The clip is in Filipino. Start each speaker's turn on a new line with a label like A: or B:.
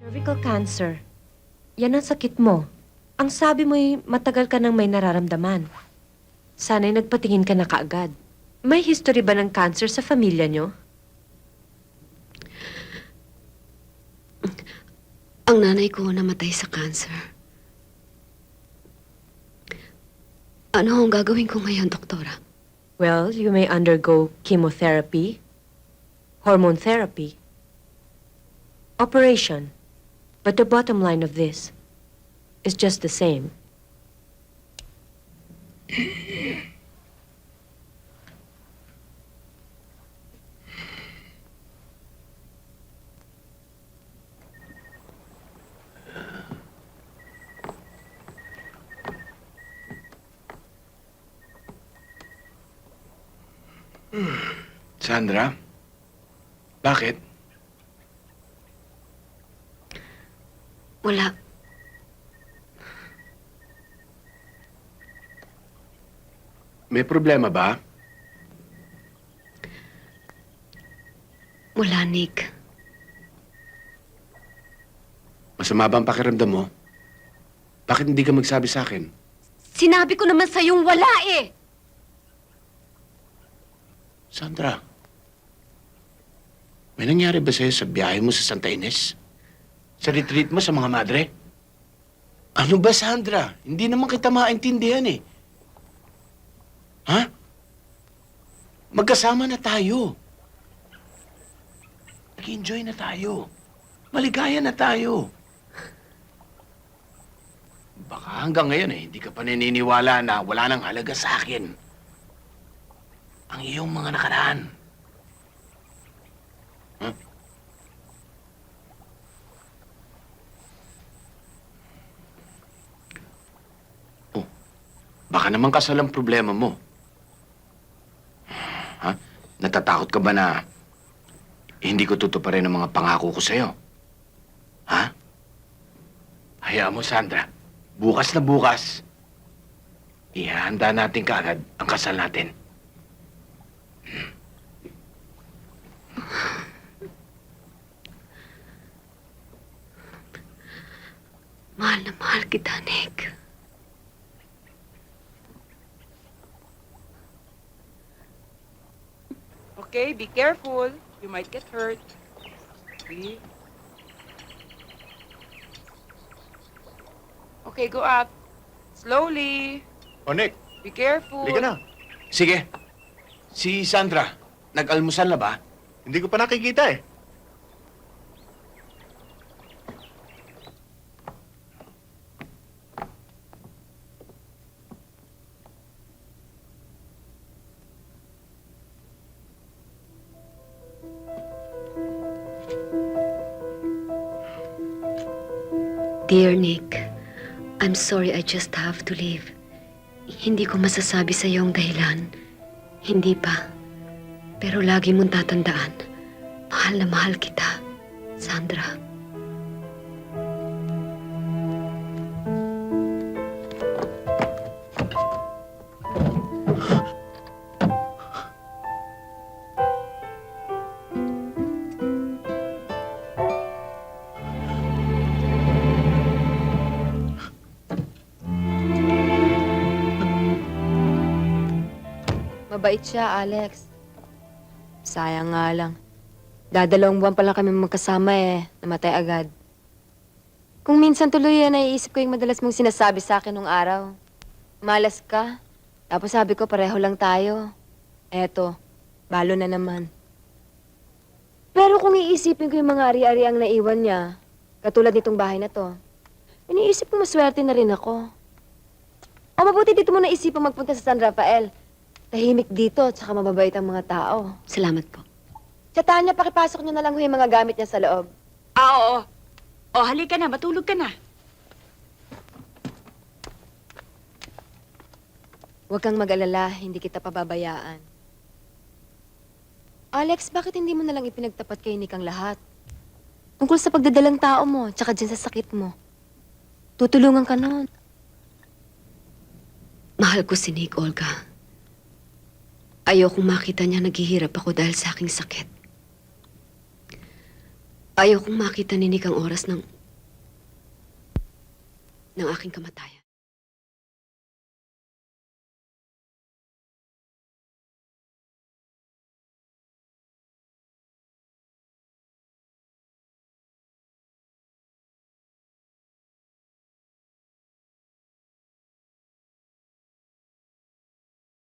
A: Cervical cancer. Yan ang sakit mo. Ang sabi mo'y matagal ka nang may nararamdaman. Sana'y nagpatingin ka na kaagad. May history ba ng cancer sa pamilya nyo?
B: Ang nanay ko namatay sa cancer. Ano ang gagawin ko ngayon, doktora?
A: Well, you may undergo chemotherapy, hormone therapy, operation. But the bottom line of this is just the same.
C: Sandra? Bakit?
B: Wala.
C: May problema ba?
B: Wala, Nick.
C: Masama ba ang pakiramdam mo? Bakit hindi ka magsabi sa akin?
B: Sinabi ko naman sa'yong wala eh!
C: Sandra, may nangyari ba sa'yo sa biyahe mo sa Santa Ines? Sa retreat mo sa mga madre? Ano ba, Sandra? Hindi naman kita maintindihan eh. Ha? Magkasama na tayo. Nag-enjoy na tayo. Maligaya na tayo. Baka hanggang ngayon eh, hindi ka pa naniniwala na wala nang halaga sa akin ang iyong mga nakaraan. Huh? Oh, baka naman kasal ang problema mo. Ha? Natatakot ka ba na hindi ko tutuparin ang mga pangako ko sa'yo? Ha? Hayaan mo, Sandra. Bukas na bukas, ihahanda natin kaagad ang kasal natin.
B: Mahal na mahal kita, Nick.
D: Okay, be careful. You might get hurt. See? Okay, go up. Slowly.
C: O, Nick,
D: Be careful.
C: halika na. Sige. Si Sandra, nag-almusal na ba?
E: Hindi ko pa nakikita eh.
B: Dear Nick, I'm sorry I just have to leave. Hindi ko masasabi sa iyo ang dahilan. Hindi pa. Pero lagi mong tatandaan, mahal na mahal kita, Sandra.
F: Mabait siya, Alex. Sayang nga lang. Dadalawang buwan pa lang kami magkasama namatay agad. Kung minsan tuloy naiisip ko yung madalas mong sinasabi sa akin nung araw. Malas ka. Tapos sabi ko, pareho lang tayo. Eto, balo na naman. Pero kung iisipin ko yung mga ari-ari ang naiwan niya, katulad nitong bahay na to, iniisip ko maswerte na rin ako. O mabuti dito mo naisipang magpunta sa San Rafael. Tahimik dito, tsaka mababait ang mga tao.
B: Salamat po.
F: Sa Tanya, pakipasok niyo na lang yung mga gamit niya sa loob.
G: Oo. O, halika na. Matulog ka na.
F: Huwag kang mag-alala, hindi kita pababayaan. Alex, bakit hindi mo na lang ipinagtapat kay Nick ang lahat? Tungkol sa pagdadalang tao mo, tsaka dyan sa sakit mo. Tutulungan ka nun.
B: Mahal ko si Nick, Olga. Ayokong makita niya naghihirap ako dahil sa aking sakit. Ayokong makita ni Nick ang oras ng ng aking kamatayan.